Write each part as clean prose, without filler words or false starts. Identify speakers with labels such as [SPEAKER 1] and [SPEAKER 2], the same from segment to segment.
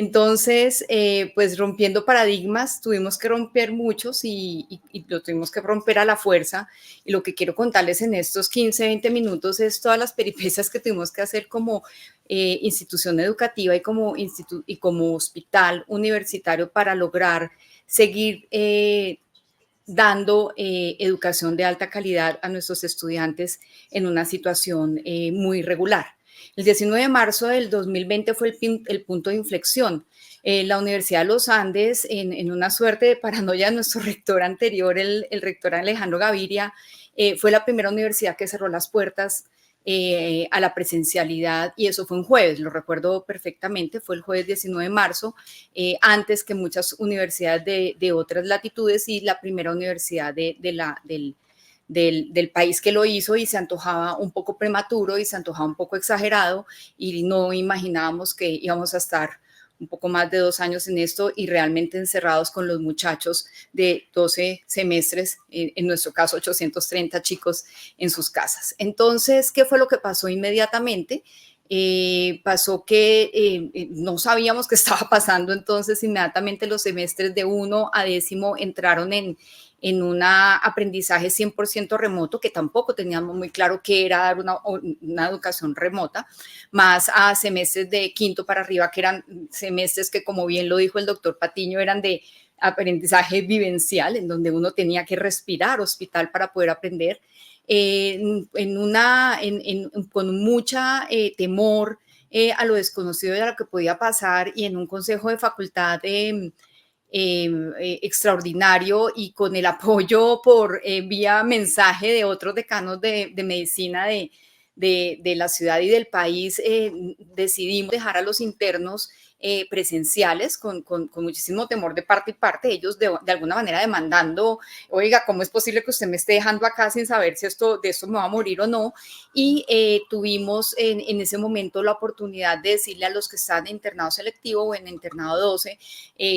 [SPEAKER 1] Entonces, pues rompiendo paradigmas, tuvimos que romper muchos y lo tuvimos que romper a la fuerza. Y lo que quiero contarles en estos 15, 20 minutos es todas las peripecias que tuvimos que hacer como institución educativa y como hospital universitario para lograr seguir dando educación de alta calidad a nuestros estudiantes en una situación muy regular. El 19 de marzo del 2020 fue el punto de inflexión. La Universidad de los Andes, en una suerte de paranoia de nuestro rector anterior, el rector Alejandro Gaviria, fue la primera universidad que cerró las puertas a la presencialidad, y eso fue un jueves, lo recuerdo perfectamente, fue el jueves 19 de marzo, antes que muchas universidades de otras latitudes, y la primera universidad del país que lo hizo, y se antojaba un poco prematuro y se antojaba un poco exagerado, y no imaginábamos que íbamos a estar un poco más de 2 años en esto y realmente encerrados con los muchachos de 12 semestres, en nuestro caso 830 chicos en sus casas. Entonces, ¿qué fue lo que pasó inmediatamente? Pasó que no sabíamos qué estaba pasando, entonces inmediatamente los semestres de 1 a 10º entraron en un aprendizaje 100% remoto, que tampoco teníamos muy claro qué era dar una educación remota, más a semestres de 5º para arriba, que eran semestres que, como bien lo dijo el doctor Patiño, eran de aprendizaje vivencial, en donde uno tenía que respirar hospital para poder aprender, con mucha temor a lo desconocido y a lo que podía pasar, y en un consejo de facultad extraordinario, y con el apoyo por vía mensaje de otros decanos de medicina de la ciudad y del país, decidimos dejar a los internos presenciales con muchísimo temor de parte y parte, ellos de alguna manera demandando: oiga, ¿cómo es posible que usted me esté dejando acá sin saber si de esto me va a morir o no? Y tuvimos en ese momento la oportunidad de decirle a los que están en internado selectivo o en internado 12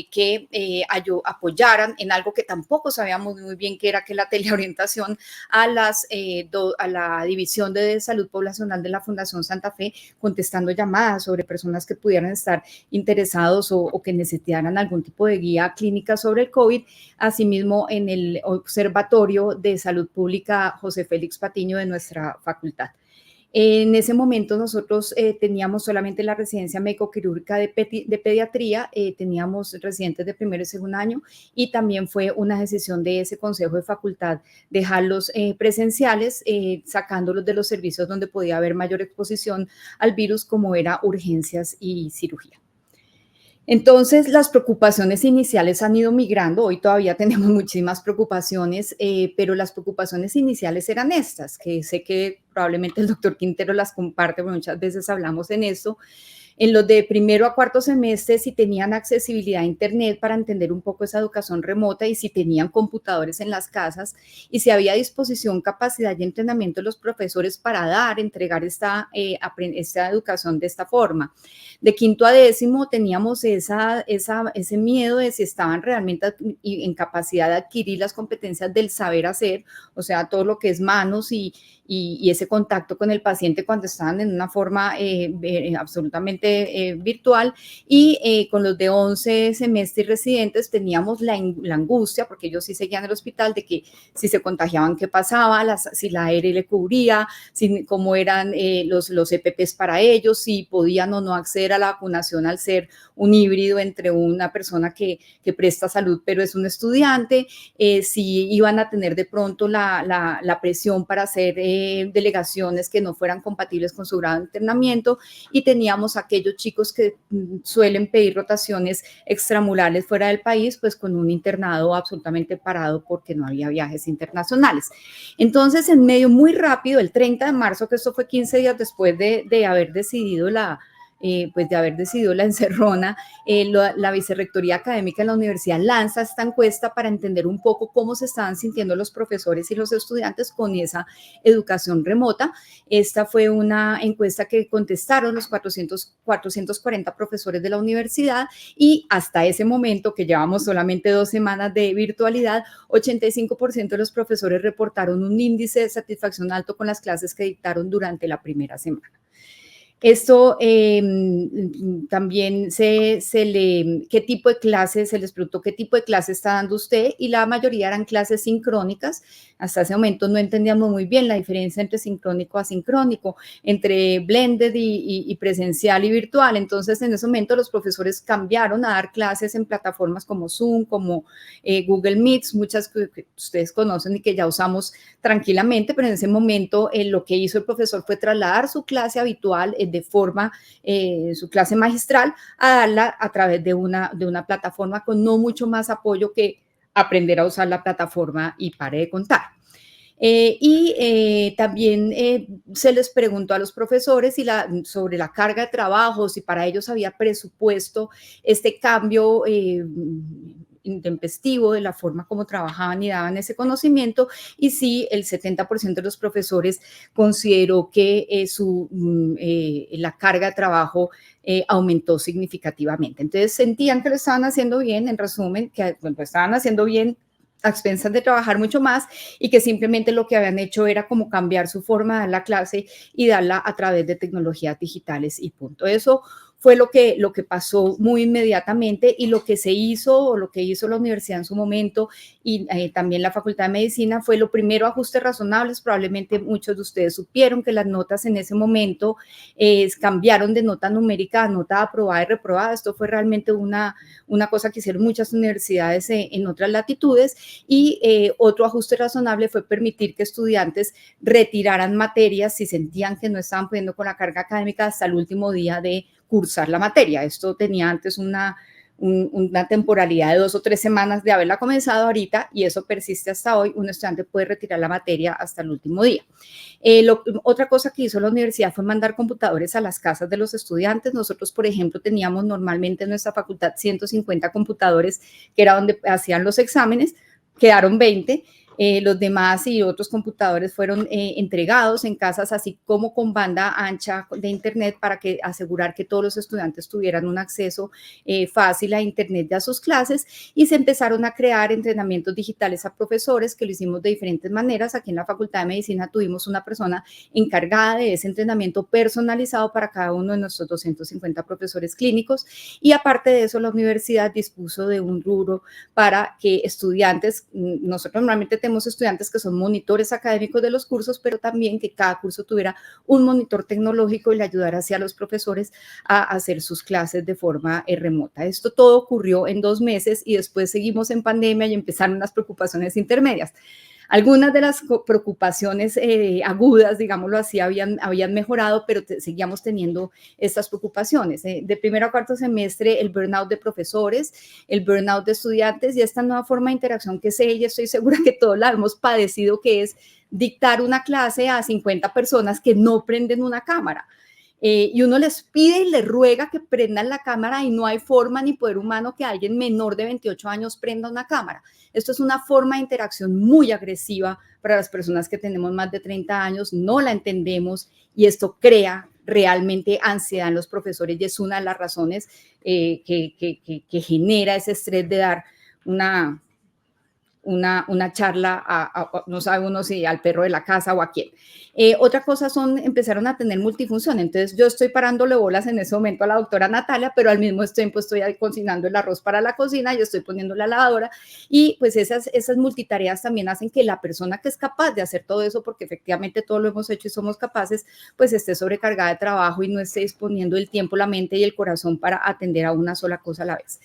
[SPEAKER 1] que apoyaran en algo que tampoco sabíamos muy bien qué era, que la teleorientación a la División de Salud Poblacional de la Fundación Santa Fe, contestando llamadas sobre personas que pudieran estar interesados o que necesitaran algún tipo de guía clínica sobre el COVID. Asimismo, en el Observatorio de Salud Pública José Félix Patiño de nuestra facultad. En ese momento nosotros teníamos solamente la residencia médico-quirúrgica de pediatría, teníamos residentes de primer y segundo año, y también fue una decisión de ese consejo de facultad dejarlos presenciales, sacándolos de los servicios donde podía haber mayor exposición al virus, como era urgencias y cirugía. Entonces, las preocupaciones iniciales han ido migrando. Hoy todavía tenemos muchísimas preocupaciones, pero las preocupaciones iniciales eran estas, que sé que probablemente el doctor Quintero las comparte, porque muchas veces hablamos en esto. En los de primero a cuarto semestre, si tenían accesibilidad a internet para entender un poco esa educación remota, y si tenían computadores en las casas, y si había disposición, capacidad y entrenamiento de los profesores para entregar esta educación de esta forma. De quinto a décimo teníamos ese miedo de si estaban realmente en capacidad de adquirir las competencias del saber hacer, o sea, todo lo que es manos y ese contacto con el paciente cuando estaban en una forma absolutamente virtual. Y con los de 11 semestres residentes teníamos la angustia, porque ellos sí seguían en el hospital, de que si se contagiaban, qué pasaba, si la ARL cubría, cómo eran los EPPs para ellos, si podían o no acceder a la vacunación al ser un híbrido entre una persona que presta salud pero es un estudiante, si iban a tener de pronto la presión para hacer delegaciones que no fueran compatibles con su grado de internamiento. Y teníamos aquellos chicos que suelen pedir rotaciones extramurales fuera del país, pues con un internado absolutamente parado porque no había viajes internacionales. Entonces, en medio, muy rápido, el 30 de marzo, que esto fue 15 días después de haber decidido la encerrona, la Vicerrectoría Académica de la Universidad lanza esta encuesta para entender un poco cómo se estaban sintiendo los profesores y los estudiantes con esa educación remota. Esta fue una encuesta que contestaron los 440 profesores de la universidad, y hasta ese momento, que llevamos solamente 2 semanas de virtualidad, 85% de los profesores reportaron un índice de satisfacción alto con las clases que dictaron durante la primera semana. Esto también qué tipo de clases, se les preguntó qué tipo de clase está dando usted y la mayoría eran clases sincrónicas. Hasta ese momento no entendíamos muy bien la diferencia entre sincrónico y asincrónico, entre blended y presencial y virtual. Entonces, en ese momento los profesores cambiaron a dar clases en plataformas como Zoom, como Google Meets, muchas que ustedes conocen y que ya usamos tranquilamente, pero en ese momento lo que hizo el profesor fue trasladar su clase habitual de forma, su clase magistral, a darla a través de una plataforma con no mucho más apoyo que aprender a usar la plataforma y pare de contar. También se les preguntó a los profesores sobre la carga de trabajo, si para ellos había presupuesto este cambio intempestivo de la forma como trabajaban y daban ese conocimiento, y sí, el 70% de los profesores consideró que la carga de trabajo aumentó significativamente. Entonces sentían que lo estaban haciendo bien, en resumen, que lo estaban haciendo bien a expensas de trabajar mucho más y que simplemente lo que habían hecho era como cambiar su forma de dar la clase y darla a través de tecnologías digitales y punto. Eso fue lo que pasó muy inmediatamente y lo que se hizo o lo que hizo la universidad en su momento y también la Facultad de Medicina fue lo primero, ajustes razonables. Probablemente muchos de ustedes supieron que las notas en ese momento cambiaron de nota numérica a nota aprobada y reprobada. Esto fue realmente una cosa que hicieron muchas universidades en otras latitudes y otro ajuste razonable fue permitir que estudiantes retiraran materias si sentían que no estaban pudiendo con la carga académica hasta el último día de cursar la materia. Esto tenía antes una temporalidad de 2 o 3 semanas de haberla comenzado ahorita y eso persiste hasta hoy. Un estudiante puede retirar la materia hasta el último día. Otra cosa que hizo la universidad fue mandar computadores a las casas de los estudiantes. Nosotros, por ejemplo, teníamos normalmente en nuestra facultad 150 computadores, que era donde hacían los exámenes, quedaron 20. Los demás y otros computadores fueron entregados en casas, así como con banda ancha de internet para asegurar que todos los estudiantes tuvieran un acceso fácil a internet de a sus clases, y se empezaron a crear entrenamientos digitales a profesores, que lo hicimos de diferentes maneras. Aquí en la Facultad de Medicina tuvimos una persona encargada de ese entrenamiento personalizado para cada uno de nuestros 250 profesores clínicos, y aparte de eso la universidad dispuso de un rubro para que estudiantes, nosotros normalmente tenemos estudiantes que son monitores académicos de los cursos, pero también que cada curso tuviera un monitor tecnológico y le ayudara así a los profesores a hacer sus clases de forma remota. Esto todo ocurrió en 2 meses y después seguimos en pandemia y empezaron las preocupaciones intermedias. Algunas de las preocupaciones agudas, digámoslo así, habían mejorado, pero seguíamos teniendo estas preocupaciones. De primero a cuarto semestre, el burnout de profesores, el burnout de estudiantes y esta nueva forma de interacción que sé, y estoy segura que todos la hemos padecido, que es dictar una clase a 50 personas que no prenden una cámara. Y uno les pide y les ruega que prendan la cámara y no hay forma ni poder humano que alguien menor de 28 años prenda una cámara. Esto es una forma de interacción muy agresiva para las personas que tenemos más de 30 años, no la entendemos y esto crea realmente ansiedad en los profesores y es una de las razones que genera ese estrés de dar una charla no sabe uno si al perro de la casa o a quién. Otra cosa empezaron a tener multifunción, entonces yo estoy parándole bolas en ese momento a la doctora Natalia, pero al mismo tiempo estoy ahí cocinando el arroz para la cocina y estoy poniendo la lavadora y pues esas multitareas también hacen que la persona que es capaz de hacer todo eso, porque efectivamente todo lo hemos hecho y somos capaces, pues esté sobrecargada de trabajo y no esté disponiendo el tiempo, la mente y el corazón para atender a una sola cosa a la vez.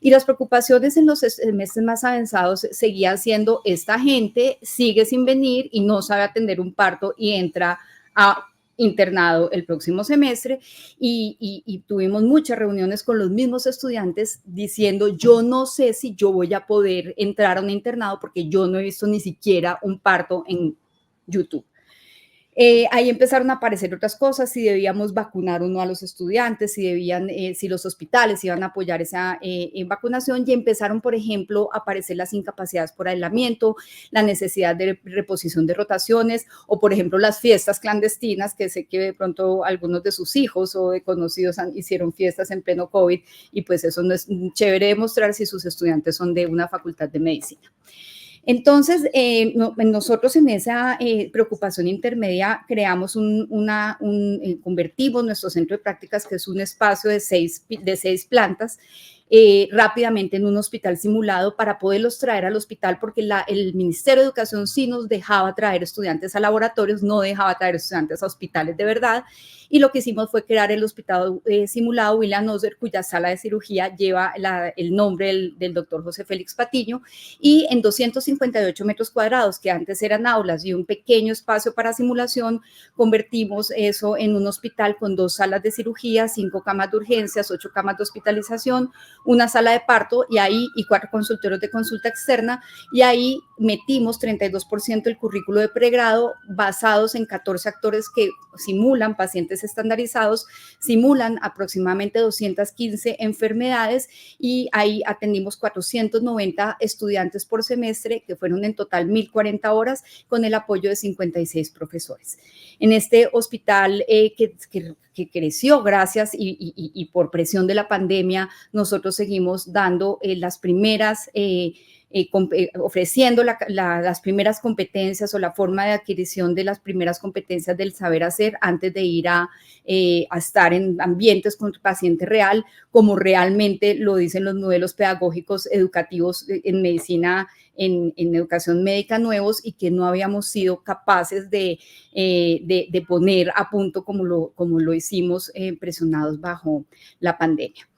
[SPEAKER 1] Y las preocupaciones en los semestres más avanzados seguían siendo: esta gente sigue sin venir y no sabe atender un parto y entra a internado el próximo semestre, y tuvimos muchas reuniones con los mismos estudiantes diciendo: yo no sé si yo voy a poder entrar a un internado porque yo no he visto ni siquiera un parto en YouTube. Ahí empezaron a aparecer otras cosas, si debíamos vacunar o no a los estudiantes, si los hospitales iban a apoyar esa vacunación, y empezaron, por ejemplo, a aparecer las incapacidades por aislamiento, la necesidad de reposición de rotaciones, o por ejemplo las fiestas clandestinas, que sé que de pronto algunos de sus hijos o de conocidos hicieron fiestas en pleno COVID, y pues eso no es chévere demostrar si sus estudiantes son de una facultad de medicina. Entonces, nosotros en esa preocupación intermedia creamos convertimos nuestro centro de prácticas, que es un espacio de seis plantas, rápidamente en un hospital simulado para poderlos traer al hospital, porque el Ministerio de Educación sí nos dejaba traer estudiantes a laboratorios, no dejaba traer estudiantes a hospitales de verdad, y lo que hicimos fue crear el hospital simulado William Osber, cuya sala de cirugía lleva el nombre del doctor José Félix Patiño, y en 258 metros cuadrados, que antes eran aulas y un pequeño espacio para simulación, convertimos eso en un hospital con 2 salas de cirugía, 5 camas de urgencias, 8 camas de hospitalización, una sala de parto y 4 consultorios de consulta externa, y ahí metimos 32% del currículo de pregrado basados en 14 actores que simulan pacientes estandarizados, simulan aproximadamente 215 enfermedades, y ahí atendimos 490 estudiantes por semestre, que fueron en total 1.040 horas, con el apoyo de 56 profesores. En este hospital que creció gracias y por presión de la pandemia, nosotros seguimos dando las primeras ofreciendo las primeras competencias o la forma de adquisición de las primeras competencias del saber hacer antes de ir a estar en ambientes con paciente real, como realmente lo dicen los modelos pedagógicos educativos en medicina, en educación médica nuevos, y que no habíamos sido capaces de poner a punto como lo hicimos presionados bajo la pandemia.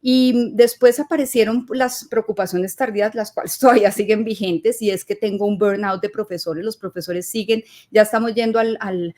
[SPEAKER 1] Y después aparecieron las preocupaciones tardías, las cuales todavía siguen vigentes, y es que tengo un burnout de profesores. Los profesores siguen, ya estamos yendo al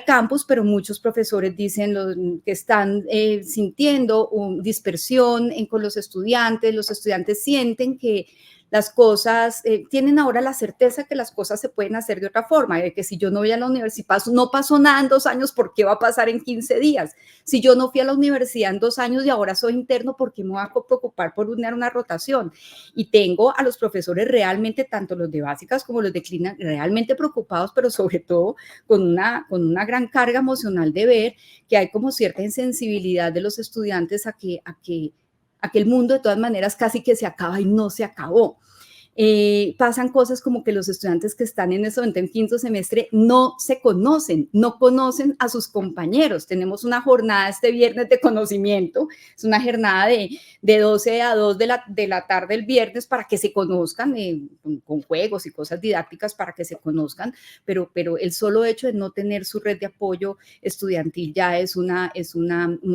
[SPEAKER 1] campus, pero muchos profesores dicen que están sintiendo dispersión con los estudiantes sienten que las cosas, tienen ahora la certeza que las cosas se pueden hacer de otra forma, de que si yo no voy a la universidad, no pasó nada en 2 años, ¿por qué va a pasar en 15 días? Si yo no fui a la universidad en 2 años y ahora soy interno, ¿por qué me voy a preocupar por una rotación? Y tengo a los profesores realmente, tanto los de básicas como los de clínica, realmente preocupados, pero sobre todo con una gran carga emocional de ver que hay como cierta insensibilidad de los estudiantes a que el mundo de todas maneras casi que se acaba y no se acabó. Pasan cosas como que los estudiantes que están en ese momento en quinto semestre no se conocen, no conocen a sus compañeros. Tenemos una jornada este viernes de conocimiento, es una jornada de 12 a 2 de la tarde el viernes para que se conozcan, con juegos y cosas didácticas para que se conozcan, pero el solo hecho de no tener su red de apoyo estudiantil ya es una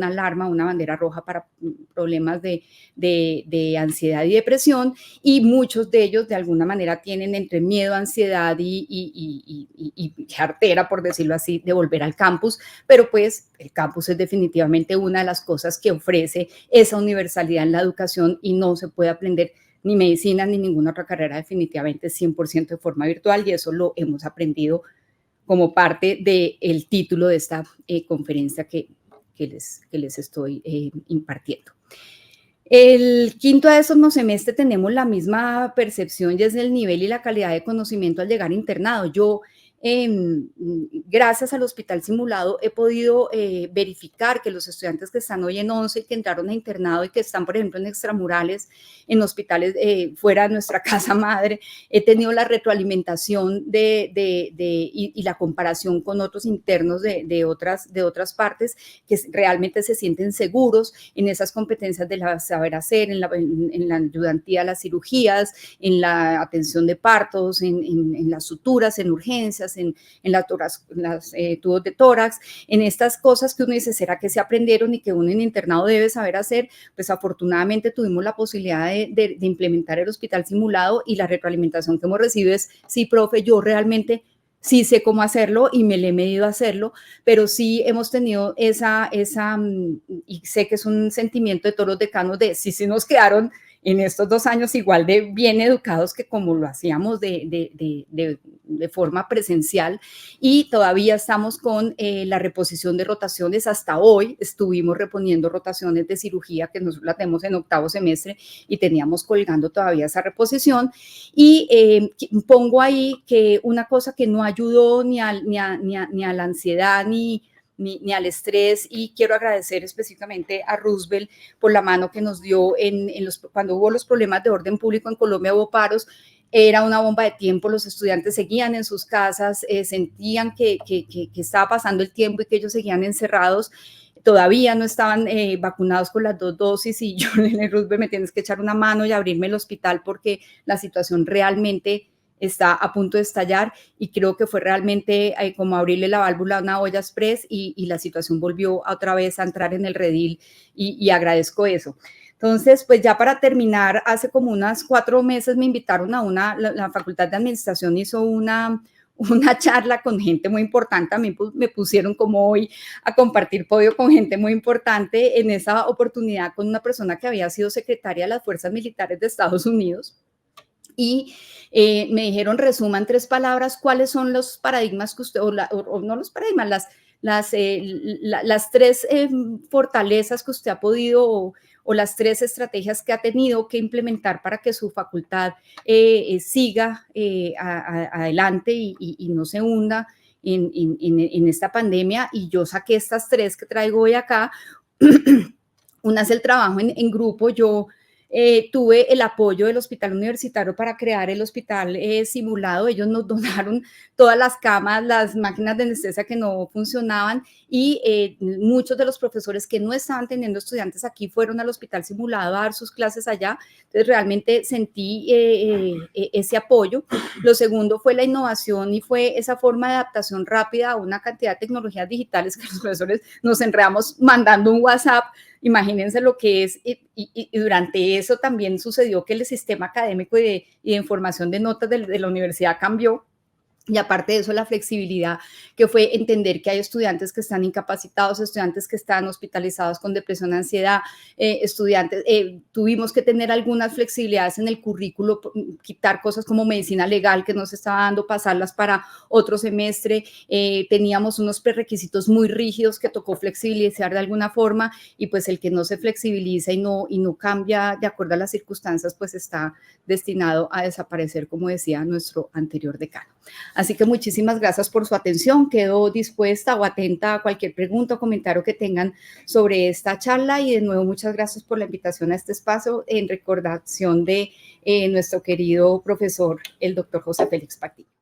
[SPEAKER 1] alarma, una bandera roja para problemas de ansiedad y depresión, y muchos de ellos de alguna manera tienen entre miedo, ansiedad y jartera, por decirlo así, de volver al campus, pero pues el campus es definitivamente una de las cosas que ofrece esa universalidad en la educación, y no se puede aprender ni medicina ni ninguna otra carrera definitivamente 100% de forma virtual, y eso lo hemos aprendido como parte del título de esta conferencia que les estoy impartiendo. El quinto de esos semestre tenemos la misma percepción, y es el nivel y la calidad de conocimiento al llegar internado. Yo, gracias al hospital simulado, he podido verificar que los estudiantes que están hoy en 11 y que entraron a internado y que están, por ejemplo, en extramurales, en hospitales fuera de nuestra casa madre, he tenido la retroalimentación y la comparación con otros internos de otras partes, que realmente se sienten seguros en esas competencias de saber hacer, en la ayudantía a las cirugías, en la atención de partos, en las suturas, en urgencias, en las tubos de tórax, en estas cosas que uno dice, ¿será que se aprendieron y que uno en internado debe saber hacer? Pues afortunadamente tuvimos la posibilidad de implementar el hospital simulado, y la retroalimentación que hemos recibido es, sí, profe, yo realmente sí sé cómo hacerlo y me le he medido a hacerlo, pero sí hemos tenido y sé que es un sentimiento de todos los decanos de sí nos quedaron en estos 2 años igual de bien educados que como lo hacíamos de forma presencial, y todavía estamos con la reposición de rotaciones. Hasta hoy estuvimos reponiendo rotaciones de cirugía que nosotros la tenemos en octavo semestre y teníamos colgando todavía esa reposición, y pongo ahí que una cosa que no ayudó ni a la ansiedad ni al estrés, y quiero agradecer específicamente a Roosevelt por la mano que nos dio cuando hubo los problemas de orden público en Colombia, hubo paros. era una bomba de tiempo, los estudiantes seguían en sus casas, sentían que estaba pasando el tiempo y que ellos seguían encerrados, todavía no estaban vacunados con las 2 dosis y yo en Roosevelt me tienes que echar una mano y abrirme el hospital porque la situación realmente está a punto de estallar y creo que fue realmente como abrirle la válvula a una olla express y la situación volvió otra vez a entrar en el redil y agradezco eso. Entonces, pues ya para terminar, hace como unas 4 meses me invitaron a la Facultad de Administración hizo una charla con gente muy importante, a mí me pusieron como hoy a compartir podio con gente muy importante, en esa oportunidad con una persona que había sido secretaria de las Fuerzas Militares de Estados Unidos, y me dijeron, resuma en 3 palabras cuáles son los paradigmas que usted, o no los paradigmas, las 3 fortalezas que usted ha podido o las 3 estrategias que ha tenido que implementar para que su facultad siga adelante y no se hunda en esta pandemia. Y yo saqué estas 3 que traigo hoy acá. Una es el trabajo en grupo. Yo tuve el apoyo del Hospital Universitario para crear el hospital simulado. Ellos nos donaron todas las camas, las máquinas de anestesia que no funcionaban y muchos de los profesores que no estaban teniendo estudiantes aquí fueron al hospital simulado a dar sus clases allá. Entonces realmente sentí ese apoyo. Lo segundo fue la innovación y fue esa forma de adaptación rápida a una cantidad de tecnologías digitales que los profesores nos enredamos mandando un WhatsApp. Imagínense lo que es, y durante eso también sucedió que el sistema académico y de información de notas de la universidad cambió. Y aparte de eso, la flexibilidad, que fue entender que hay estudiantes que están incapacitados, estudiantes que están hospitalizados con depresión, ansiedad, estudiantes, tuvimos que tener algunas flexibilidades en el currículo, quitar cosas como medicina legal que no se estaba dando, pasarlas para otro semestre, teníamos unos prerequisitos muy rígidos que tocó flexibilizar de alguna forma y pues el que no se flexibiliza y no cambia de acuerdo a las circunstancias, pues está destinado a desaparecer, como decía nuestro anterior decano. Así que muchísimas gracias por su atención. Quedo dispuesta o atenta a cualquier pregunta o comentario que tengan sobre esta charla y de nuevo muchas gracias por la invitación a este espacio en recordación de nuestro querido profesor, el doctor José Félix Patiño.